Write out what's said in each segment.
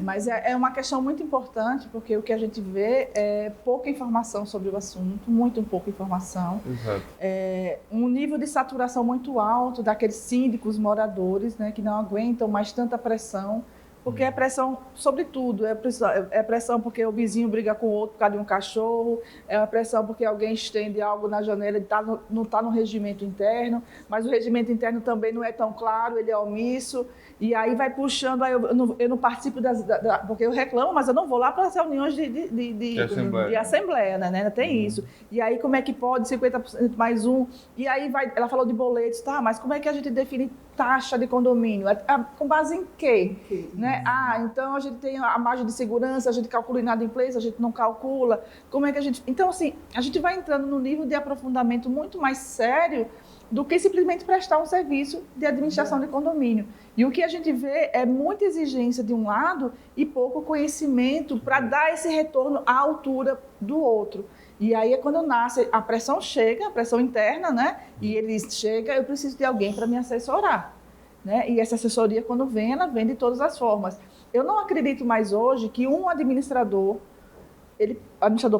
Mas é uma questão muito importante, porque o que a gente vê é pouca informação sobre o assunto, muito pouca informação. Exato. Um nível de saturação muito alto daqueles síndicos moradores, né, que não aguentam mais tanta pressão, porque é pressão sobre tudo, é pressão porque o vizinho briga com o outro por causa de um cachorro, é uma pressão porque alguém estende algo na janela e não está no regimento interno, mas o regimento interno também não é tão claro, ele é omisso, e aí vai puxando, aí eu não participo porque eu reclamo, mas eu não vou lá para as reuniões de assembleia, né? Tem isso. E aí como é que pode 50% mais um? E aí ela falou de boletos, tá, mas como é que a gente define taxa de condomínio? Com base em quê? Né? Então a gente tem a margem de segurança, a gente calcula inadimplência, a gente não calcula. Como é que a gente... Então, assim, a gente vai entrando num nível de aprofundamento muito mais sério do que simplesmente prestar um serviço de administração de condomínio. E o que a gente vê é muita exigência de um lado e pouco conhecimento para dar esse retorno à altura do outro. E aí é quando nasce, a pressão chega, a pressão interna, né? E ele chega, eu preciso de alguém para me assessorar. Né? E essa assessoria, quando vem, ela vem de todas as formas. Eu não acredito mais hoje que um administrador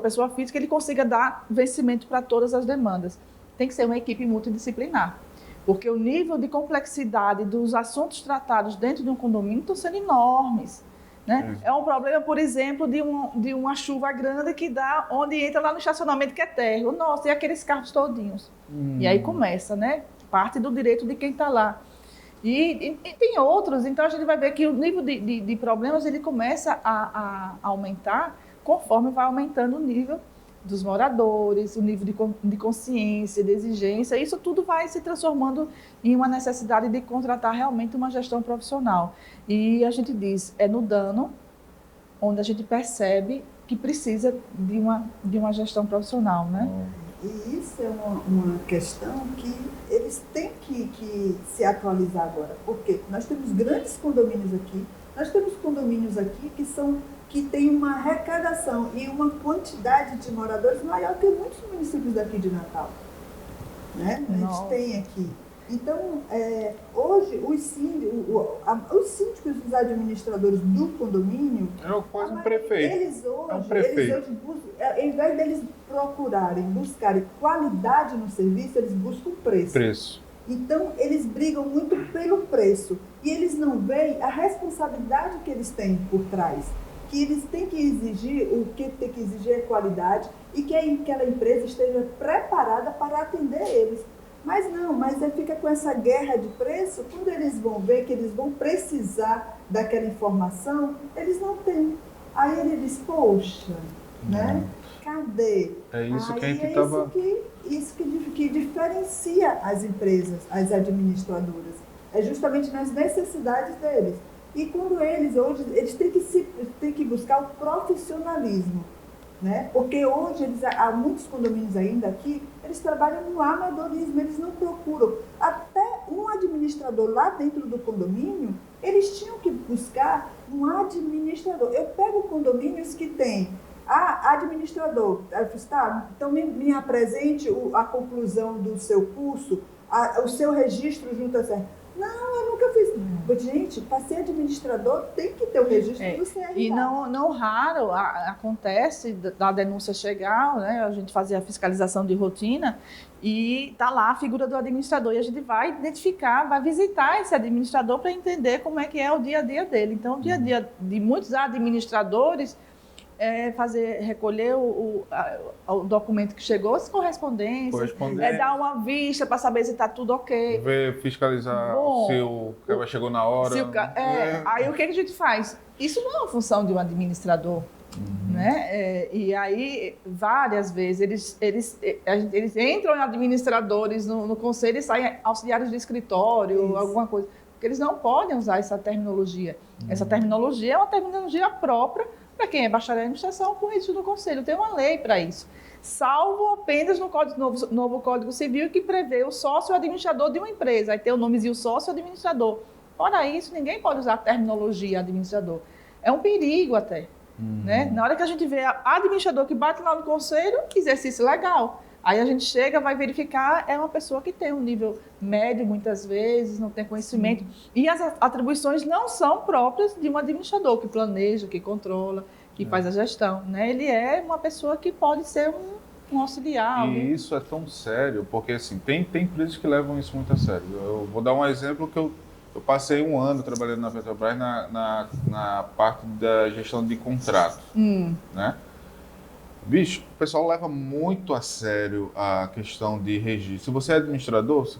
pessoa física, ele consiga dar vencimento para todas as demandas. Tem que ser uma equipe multidisciplinar. Porque o nível de complexidade dos assuntos tratados dentro de um condomínio estão sendo enormes. Né? É um problema, por exemplo, de uma chuva grande que dá onde entra lá no estacionamento que é térreo. Nossa, e aqueles carros todinhos. E aí começa, né? Parte do direito de quem está lá. E tem outros, então a gente vai ver que o nível de problemas ele começa a aumentar conforme vai aumentando o nível dos moradores, o nível de consciência, de exigência, isso tudo vai se transformando em uma necessidade de contratar realmente uma gestão profissional. E a gente diz, é no dano onde a gente percebe que precisa de uma gestão profissional, né? E isso é uma questão que eles têm que se atualizar agora, porque nós temos grandes condomínios aqui, nós temos condomínios aqui que tem uma arrecadação e uma quantidade de moradores maior que muitos municípios daqui de Natal. Né? A gente tem aqui. Então, hoje, os síndicos, os administradores do condomínio... É quase um prefeito. Eles hoje buscam, ao invés deles buscarem qualidade no serviço, eles buscam preço. Então, eles brigam muito pelo preço. E eles não veem a responsabilidade que eles têm por trás. Que eles têm que exigir, o que tem que exigir é qualidade e que aquela empresa esteja preparada para atender eles. Mas fica com essa guerra de preço, quando eles vão ver que eles vão precisar daquela informação, eles não têm. Aí ele diz, poxa, né? Cadê? É isso que a gente estava... Isso que diferencia as empresas, as administradoras. É justamente nas necessidades deles. E quando hoje, eles têm que buscar o profissionalismo. Né? Porque hoje, há muitos condomínios ainda aqui, eles trabalham no amadorismo, eles não procuram. Até um administrador lá dentro do condomínio, eles tinham que buscar um administrador. Eu pego condomínios que tem administrador, então me apresente a conclusão do seu curso, o seu registro junto a certo. Não, eu nunca fiz. Gente, para ser administrador tem que ter o registro do CRA. E não raro acontece da denúncia chegar, né? A gente fazer a fiscalização de rotina e tá lá a figura do administrador e a gente vai identificar, vai visitar esse administrador para entender como é que é o dia a dia dele. Então, o dia a dia de muitos administradores recolher o documento que chegou, as correspondências, dar uma vista para saber se está tudo ok. Fiscalizar se o cara chegou na hora. Aí o que a gente faz? Isso não é uma função de um administrador. Né? E aí, várias vezes, eles entram em administradores no conselho e saem auxiliares de escritório, alguma coisa. Porque eles não podem usar essa terminologia. Essa terminologia é uma terminologia própria para quem é bacharel em administração com isso no conselho. Tem uma lei para isso. Salvo apenas no novo Código Civil que prevê o sócio administrador de uma empresa. Aí tem o nomezinho sócio administrador. Fora isso, ninguém pode usar a terminologia administrador. É um perigo até. Né? Na hora que a gente vê administrador que bate lá no conselho, exercício legal. Aí a gente chega, vai verificar, é uma pessoa que tem um nível médio, muitas vezes, não tem conhecimento. E as atribuições não são próprias de um administrador que planeja, que controla, que faz a gestão, né? Ele é uma pessoa que pode ser um auxiliar. E isso é tão sério, porque assim, tem empresas que levam isso muito a sério. Eu vou dar um exemplo que eu passei 1 ano trabalhando na Petrobras na parte da gestão de contrato, né? Bicho, o pessoal leva muito a sério a questão de registro. Se você é administrador, você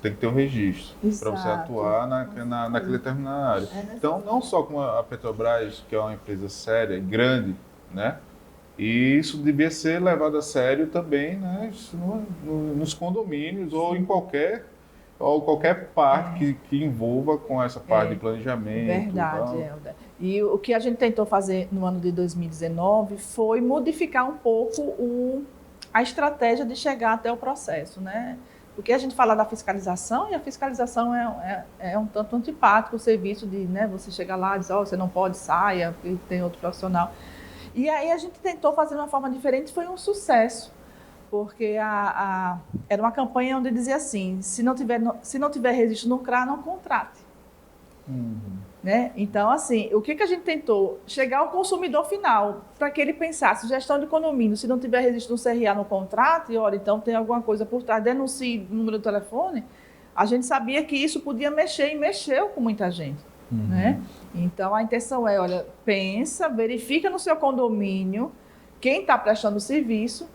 tem que ter um registro para você atuar naquela determinada área. Então, não só com a Petrobras, que é uma empresa séria e grande, né? E isso devia ser levado a sério também, né? Nos condomínios ou em qualquer parte que envolva com essa parte de planejamento. Verdade, Helder. E o que a gente tentou fazer no ano de 2019 foi modificar um pouco a estratégia de chegar até o processo, né? Porque a gente fala da fiscalização, e a fiscalização é um tanto antipático, o serviço de, né, você chegar lá e dizer, você não pode, saia, porque tem outro profissional. E aí a gente tentou fazer de uma forma diferente, foi um sucesso. Porque era uma campanha onde dizia assim, se não tiver registro no CRA, não contrate. Né? Então, assim, o que a gente tentou? Chegar ao consumidor final, para que ele pensasse, gestão de condomínio, se não tiver registro no CRA, no contrato, e olha, então tem alguma coisa por trás, denuncie o número do telefone, a gente sabia que isso podia mexer, e mexeu com muita gente. Né? Então, a intenção é, olha, pensa, verifica no seu condomínio quem está prestando o serviço,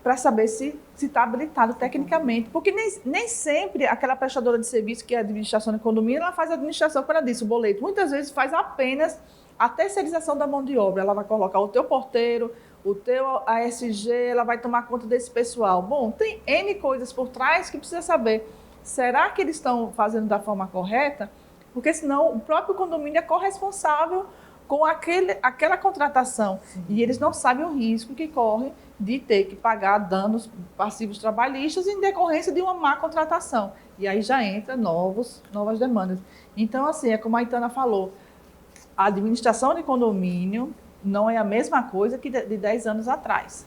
para saber se está habilitado tecnicamente. Porque nem sempre aquela prestadora de serviço, que é a administração de condomínio, ela faz a administração, como ela disse, o boleto. Muitas vezes faz apenas a terceirização da mão de obra. Ela vai colocar o teu porteiro, o teu ASG, ela vai tomar conta desse pessoal. Bom, tem N coisas por trás que precisa saber. Será que eles estão fazendo da forma correta? Porque senão o próprio condomínio é corresponsável com aquela contratação. E eles não sabem o risco que corre de ter que pagar danos passivos trabalhistas em decorrência de uma má contratação. E aí já entra novas demandas. Então, assim, é como a Aitana falou, a administração de condomínio não é a mesma coisa que de 10 anos atrás.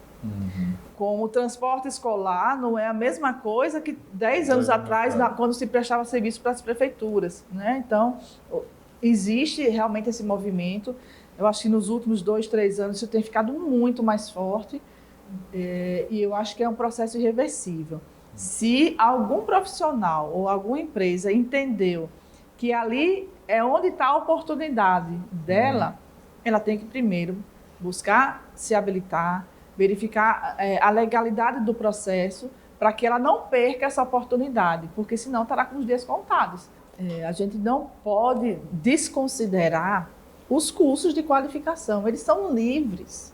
Como o transporte escolar não é a mesma coisa que 10 anos atrás, quando se prestava serviço para as prefeituras, né? Então, existe realmente esse movimento. Eu acho que nos últimos 2, 3 anos isso tem ficado muito mais forte. E eu acho que é um processo irreversível. Se algum profissional ou alguma empresa entendeu que ali é onde está a oportunidade dela, ela tem que primeiro buscar se habilitar, verificar a legalidade do processo, para que ela não perca essa oportunidade, porque senão estará com os dias contados. A gente não pode desconsiderar os cursos de qualificação, eles são livres,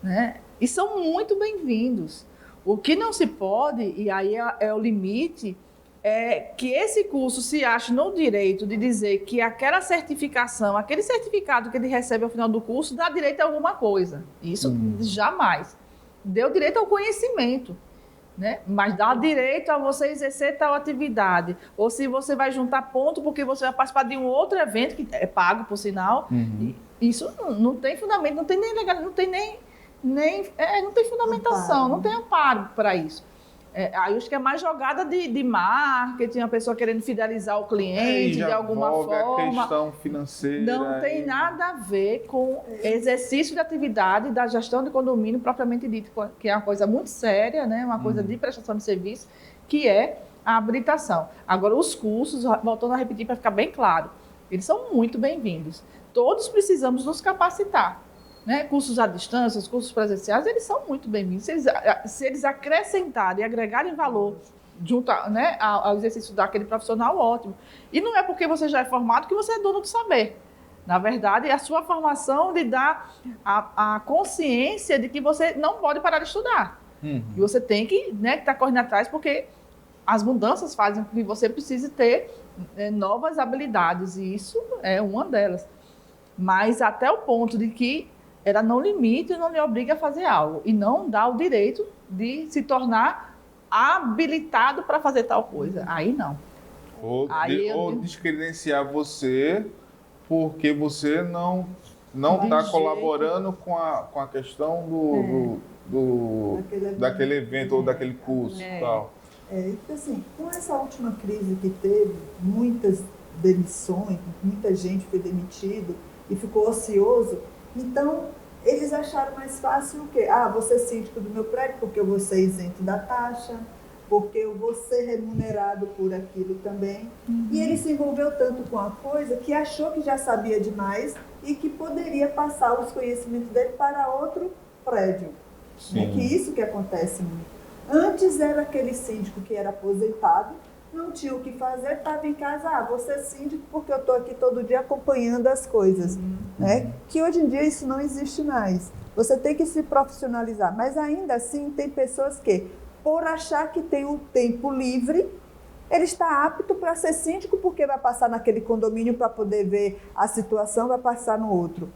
né? E são muito bem-vindos. O que não se pode, e aí é o limite, é que esse curso se ache no direito de dizer que aquela certificação, aquele certificado que ele recebe ao final do curso, dá direito a alguma coisa. Isso jamais. Deu direito ao conhecimento, né? Mas dá direito a você exercer tal atividade. Ou se você vai juntar ponto porque você vai participar de um outro evento, que é pago, por sinal. Isso não tem fundamento, não tem nem legal, não tem não tem fundamentação, não tem amparo para isso. Aí acho que é mais jogada de marketing, a pessoa querendo fidelizar o cliente de alguma forma. A questão financeira. Não tem nada a ver com exercício de atividade da gestão de condomínio propriamente dito, que é uma coisa muito séria, né? Uma coisa de prestação de serviço, que é a habilitação. Agora, os cursos, voltando a repetir para ficar bem claro, eles são muito bem-vindos. Todos precisamos nos capacitar. Né? Cursos à distância, os cursos presenciais, eles são muito bem-vindos. Se eles acrescentarem e agregarem valor junto né, ao exercício daquele profissional, ótimo. E não é porque você já é formado que você é dono do saber. Na verdade, é a sua formação de dar a consciência de que você não pode parar de estudar. E você tem que estar correndo atrás, porque as mudanças fazem com que você precise ter novas habilidades, e isso é uma delas. Mas até o ponto de que ela não limita e não lhe obriga a fazer algo. E não dá o direito de se tornar habilitado para fazer tal coisa. Aí não. Ou descredenciar você porque você não está colaborando com a questão daquele evento ou daquele curso e tal. Assim, com essa última crise que teve, muitas demissões, muita gente foi demitido e ficou ocioso, então eles acharam mais fácil o quê? Ah, vou ser síndico do meu prédio porque eu vou ser isento da taxa, porque eu vou ser remunerado por aquilo também. E ele se envolveu tanto com a coisa que achou que já sabia demais e que poderia passar os conhecimentos dele para outro prédio. É que isso que acontece muito. Antes era aquele síndico que era aposentado, não tinha o que fazer, estava em casa, vou ser síndico porque eu estou aqui todo dia acompanhando as coisas. Né? Que hoje em dia isso não existe mais. Você tem que se profissionalizar, mas ainda assim tem pessoas que, por achar que tem um tempo livre, ele está apto para ser síndico porque vai passar naquele condomínio para poder ver a situação, vai passar no outro.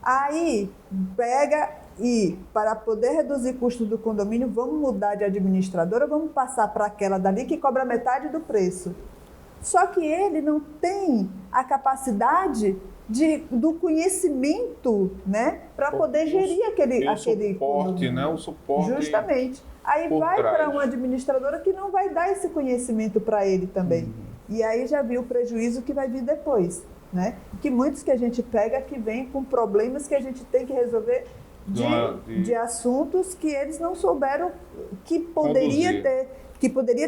Aí pega e, para poder reduzir custos do condomínio, vamos mudar de administradora, vamos passar para aquela dali que cobra metade do preço. Só que ele não tem a capacidade do conhecimento, né, para poder gerir aquele suporte, condomínio. né? O suporte. Justamente. Aí vai para uma administradora que não vai dar esse conhecimento para ele também. E aí já viu o prejuízo que vai vir depois, né? Que muitos que a gente pega que vêm com problemas que a gente tem que resolver de assuntos que eles não souberam que poderia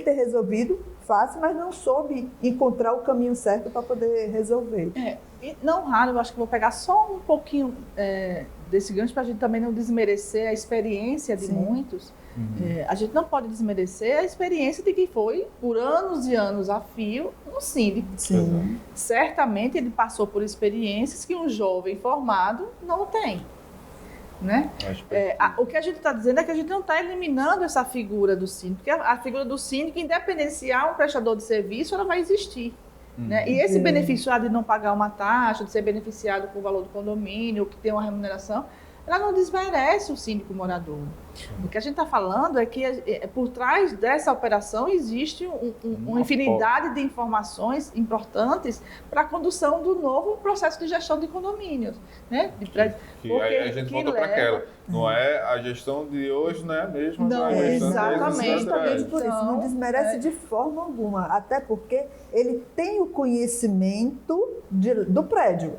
ter resolvido fácil, mas não soube encontrar o caminho certo para poder resolver. E não raro, eu acho que vou pegar só um pouquinho desse gancho para a gente também não desmerecer a experiência de muitos. A gente não pode desmerecer a experiência de quem foi, por anos e anos a fio, um síndico. Sim. Certamente ele passou por experiências que um jovem formado não tem. Né? O que a gente está dizendo é que a gente não está eliminando essa figura do síndico, porque a figura do síndico, independente se há um prestador de serviço, ela vai existir. Né? E esse benefício de não pagar uma taxa, de ser beneficiado com o valor do condomínio, que tem uma remuneração, ela não desmerece o síndico morador. O que a gente está falando é que por trás dessa operação existe uma infinidade de informações importantes para a condução do novo processo de gestão de condomínios. Né? Aí a gente volta para aquela. Não é a gestão de hoje, não é a mesma da gestão exatamente. Por isso, não desmerece de forma alguma. Até porque ele tem o conhecimento do prédio.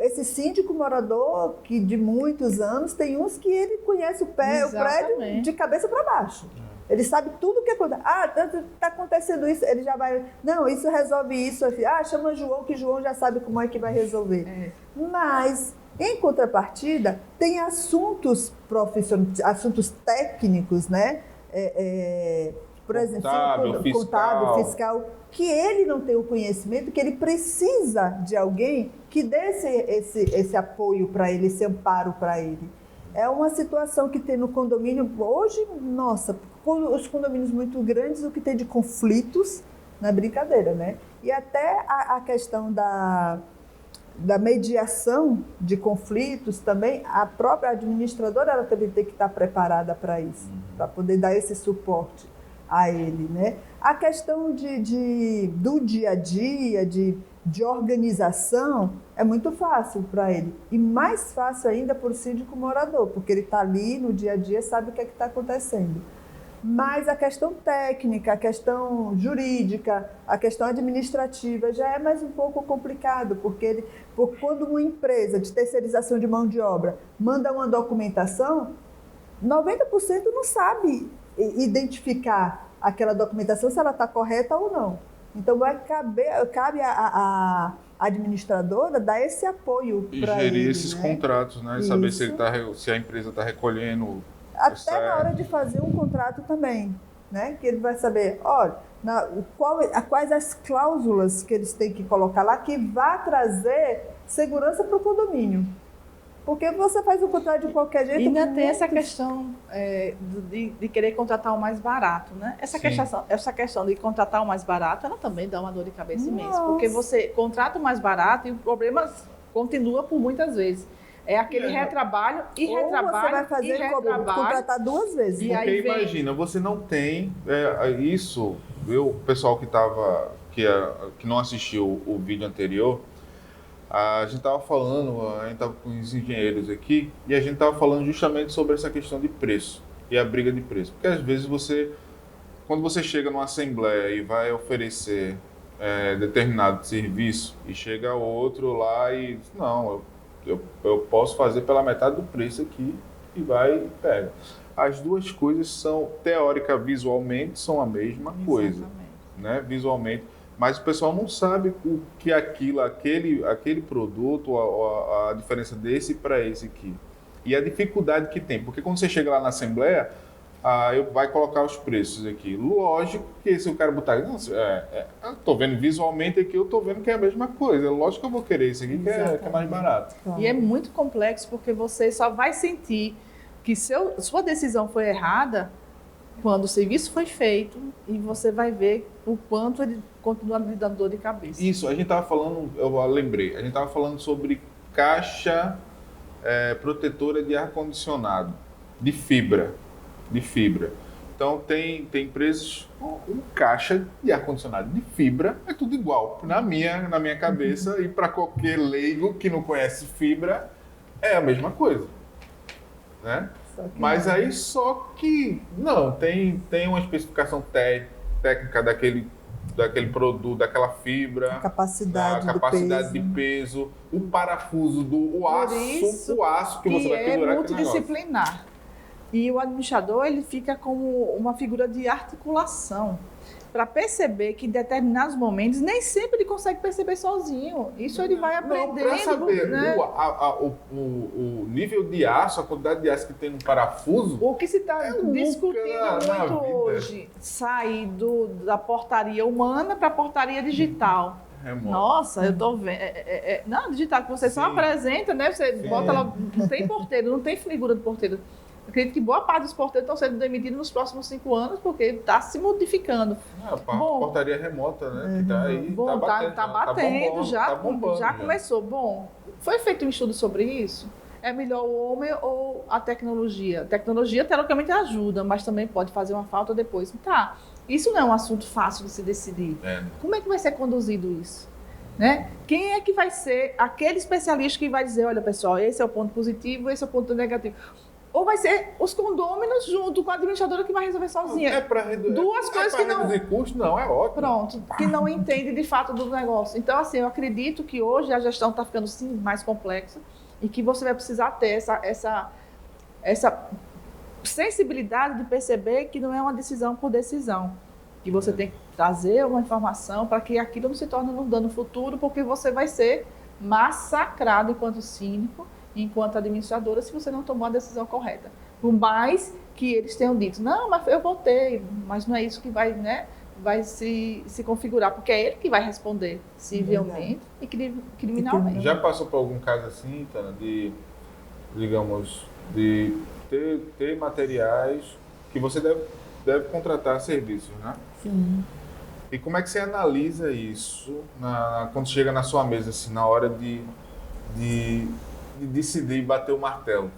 Esse síndico morador que de muitos anos, tem uns que ele conhece o prédio de cabeça para baixo. Ele sabe tudo o que acontece. Está acontecendo isso, ele já vai... Não, isso resolve isso. Chama João, que João já sabe como é que vai resolver. Mas, em contrapartida, tem assuntos profissionais, assuntos técnicos, né? Por exemplo, contábil, fiscal, que ele não tem o conhecimento, que ele precisa de alguém que dê esse apoio para ele, esse amparo para ele. É uma situação que tem no condomínio, hoje, nossa, os condomínios muito grandes, o que tem de conflitos, não é brincadeira, né? E até a questão da mediação de conflitos também, a própria administradora ela também tem que estar preparada para isso, para poder dar esse suporte a ele, né? A questão do dia a dia, de organização, é muito fácil para ele. E mais fácil ainda para o síndico morador, porque ele está ali no dia a dia, sabe o que é que está acontecendo. Mas a questão técnica, a questão jurídica, a questão administrativa já é mais um pouco complicado, porque quando uma empresa de terceirização de mão de obra manda uma documentação, 90% não sabe identificar aquela documentação, se ela está correta ou não. Então, cabe à administradora dar esse apoio para ele. E gerir esses contratos, né? Saber se a empresa está recolhendo... Até na hora de fazer um contrato também, né? Que ele vai saber, olha, quais as cláusulas que eles têm que colocar lá que vai trazer segurança para o condomínio. Porque você faz o contrato de qualquer jeito. E ainda tem essa questão de querer contratar o mais barato, né? Essa questão de contratar o mais barato, ela também dá uma dor de cabeça imensa. Porque você contrata o mais barato e o problema continua por muitas vezes. É aquele retrabalho e retrabalho. Você vai fazer contratar duas vezes. E aí imagina, você não tem isso. O pessoal que não assistiu o vídeo anterior, a gente estava falando, a gente estava com os engenheiros aqui, e a gente estava falando justamente sobre essa questão de preço. e a briga de preço? Porque às vezes quando você chega numa assembleia e vai oferecer determinado serviço e chega outro lá e diz, não, eu posso fazer pela metade do preço aqui e vai e pega. As duas coisas são, teórica, visualmente, são a mesma coisa, né? Visualmente. Mas o pessoal não sabe o que aquele produto, a diferença desse para esse aqui. E a dificuldade que tem. Porque quando você chega lá na Assembleia, vai colocar os preços aqui. Lógico que se o cara botar... Não, eu estou vendo visualmente aqui, eu estou vendo que é a mesma coisa. Lógico que eu vou querer isso aqui, que é mais barato. E é muito complexo, porque você só vai sentir que sua decisão foi errada quando o serviço foi feito e você vai ver o quanto ele continua lhe dando dor de cabeça. Isso, a gente estava falando, eu lembrei, a gente estava falando sobre caixa protetora de ar-condicionado, de fibra. Então tem empresas com caixa de ar-condicionado de fibra, é tudo igual. Na minha cabeça e para qualquer leigo que não conhece fibra, é a mesma coisa. Né? Mas aí só que não, tem uma especificação técnica daquele produto, daquela fibra, a capacidade de peso, o parafuso o aço que você vai pendurar aqui. É multidisciplinar. E o administrador, ele fica como uma figura de articulação para perceber que em determinados momentos nem sempre ele consegue perceber sozinho. Isso ele vai aprendendo. Para saber, né? o nível de aço, a quantidade de aço que tem no parafuso... O que se está discutindo muito hoje, sair da portaria humana para a portaria digital. Nossa, eu tô vendo. Não, digital que você só apresenta, né? Você bota lá, não tem porteiro, não tem figura do porteiro. Eu acredito que boa parte dos porteiros estão sendo demitidos nos próximos 5 anos, porque está se modificando. Portaria remota, né? Que tá aí, tá batendo, já bombando, começou. Bom, foi feito um estudo sobre isso? É melhor o homem ou a tecnologia? A tecnologia, teoricamente, ajuda, mas também pode fazer uma falta depois. Tá, isso não é um assunto fácil de se decidir. Como é que vai ser conduzido isso? Né? Quem é que vai ser aquele especialista que vai dizer, olha, pessoal, esse é o ponto positivo, esse é o ponto negativo? Ou vai ser os condôminos junto com a administradora que vai resolver sozinha? Duas coisas que não... reduzir custo, não, é ótimo. Pronto, que não entende de fato do negócio. Então, assim, eu acredito que hoje a gestão está ficando, sim, mais complexa e que você vai precisar ter essa sensibilidade de perceber que não é uma decisão por decisão. Que você tem que trazer uma informação para que aquilo não se torne um dano futuro, porque você vai ser massacrado enquanto síndico, enquanto administradora, se você não tomou a decisão correta. Por mais que eles tenham dito, não, mas eu votei, mas não é isso que vai, né, vai se configurar, porque é ele que vai responder civilmente e criminalmente. Já passou por algum caso assim, Tana, de ter materiais que você deve contratar serviços, né? Sim. E como é que você analisa isso quando chega na sua mesa, assim, na hora de decidir e bater o martelo?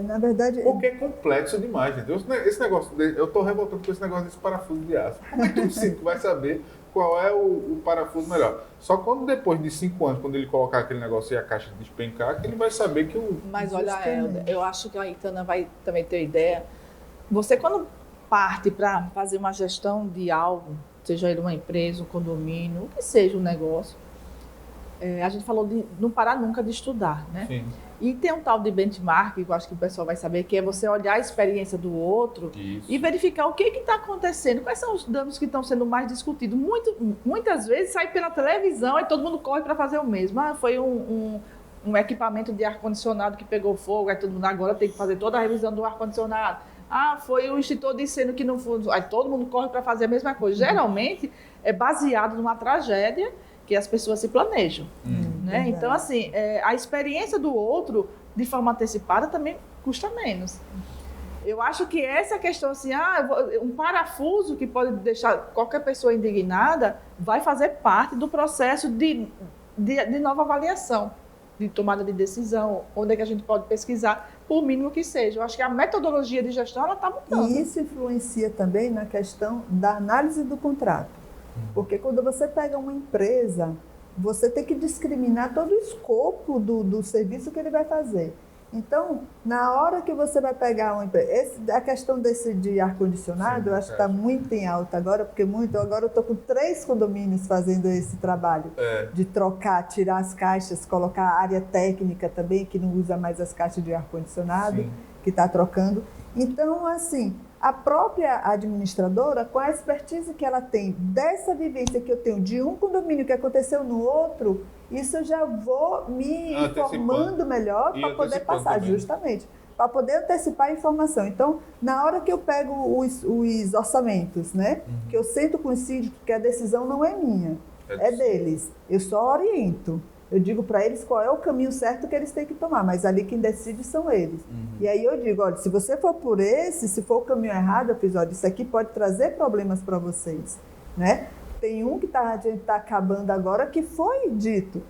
Na verdade... Porque é complexo demais, gente. Esse negócio, eu estou revoltado com esse negócio desse parafuso de aço. Como é que o síndico vai saber qual é o parafuso melhor? Só quando depois de 5 anos, quando ele colocar aquele negócio e a caixa despencar, que ele vai saber que o... Mas olha, Helder, eu acho que a Itana vai também ter ideia. Você, quando parte para fazer uma gestão de algo, seja ele uma empresa, um condomínio, o que seja um negócio, a gente falou de não parar nunca de estudar, né? Sim. E tem um tal de benchmark, que eu acho que o pessoal vai saber, que é você olhar a experiência do outro e verificar o que está acontecendo, quais são os danos que estão sendo mais discutidos. Muitas vezes sai pela televisão e todo mundo corre para fazer o mesmo. Foi um equipamento de ar-condicionado que pegou fogo, aí todo mundo agora tem que fazer toda a revisão do ar-condicionado. Foi o extintor de incêndio que não foi... Aí todo mundo corre para fazer a mesma coisa. Geralmente é baseado numa tragédia que as pessoas se planejam. Né? Então, assim, a experiência do outro, de forma antecipada, também custa menos. Eu acho que essa questão, assim, um parafuso que pode deixar qualquer pessoa indignada, vai fazer parte do processo de nova avaliação, de tomada de decisão, onde é que a gente pode pesquisar, por mínimo que seja. Eu acho que a metodologia de gestão está mudando. E isso influencia também na questão da análise do contrato. Porque quando você pega uma empresa, você tem que discriminar todo o escopo do serviço que ele vai fazer. Então, na hora que você vai pegar uma empresa, a questão de ar-condicionado, eu acho que está muito em alta agora, porque agora eu estou com 3 condomínios fazendo esse trabalho de trocar, tirar as caixas, colocar a área técnica também, que não usa mais as caixas de ar-condicionado, que está trocando. Então, assim, a própria administradora, com a expertise que ela tem dessa vivência que eu tenho de um condomínio que aconteceu no outro, isso eu já vou me informando melhor para poder passar, também. Justamente, para poder antecipar a informação. Então, na hora que eu pego os orçamentos, né, que eu sento com os síndicos, que a decisão não é minha, é deles, eu só oriento. Eu digo para eles qual é o caminho certo que eles têm que tomar, mas ali quem decide são eles. E aí eu digo, olha, se você for por se for o caminho errado, eu fiz, olha, isso aqui pode trazer problemas para vocês, né? Tem um que a gente está acabando agora que foi dito,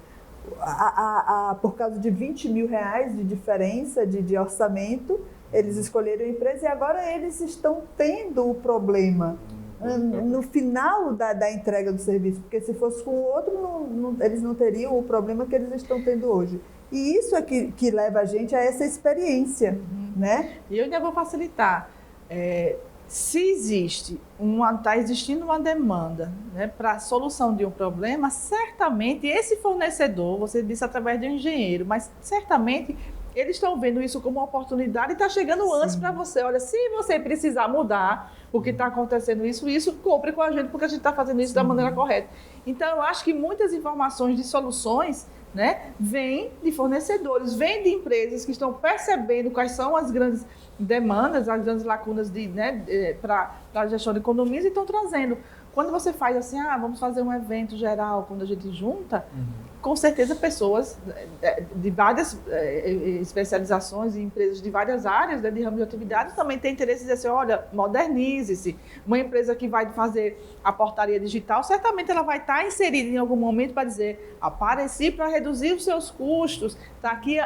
por causa de R$20 mil de diferença de orçamento, eles escolheram a empresa e agora eles estão tendo o problema no final da entrega do serviço, porque se fosse com o outro, eles não teriam o problema que eles estão tendo hoje. E isso é que leva a gente a essa experiência, né? E eu ainda vou facilitar. Se está existindo uma demanda, né, para a solução de um problema, certamente esse fornecedor, você disse através de um engenheiro, mas certamente eles estão vendo isso como uma oportunidade e está chegando antes para você. Olha, se você precisar mudar porque está acontecendo isso, compre com a gente porque a gente está fazendo isso da maneira correta. Então, eu acho que muitas informações de soluções, né, vêm de fornecedores, vêm de empresas que estão percebendo quais são as grandes demandas, as grandes lacunas para a gestão de economias e estão trazendo. Quando você faz assim, vamos fazer um evento geral, quando a gente junta, com certeza pessoas de várias especializações e empresas de várias áreas, né, de ramo de atividade também têm interesse em dizer assim, olha, modernize-se. Uma empresa que vai fazer a portaria digital, certamente ela vai estar inserida em algum momento para dizer, apareci para reduzir os seus custos, está aqui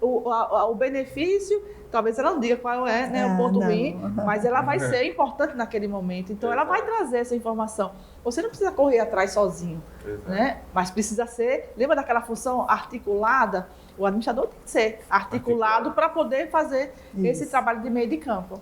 o benefício. Talvez ela não diga qual é, né, o ponto ruim, mas ela vai ser importante naquele momento. Então, ela vai trazer essa informação. Você não precisa correr atrás sozinho, né? Mas precisa ser... Lembra daquela função articulada? O administrador tem que ser articulado para poder fazer esse trabalho de meio de campo.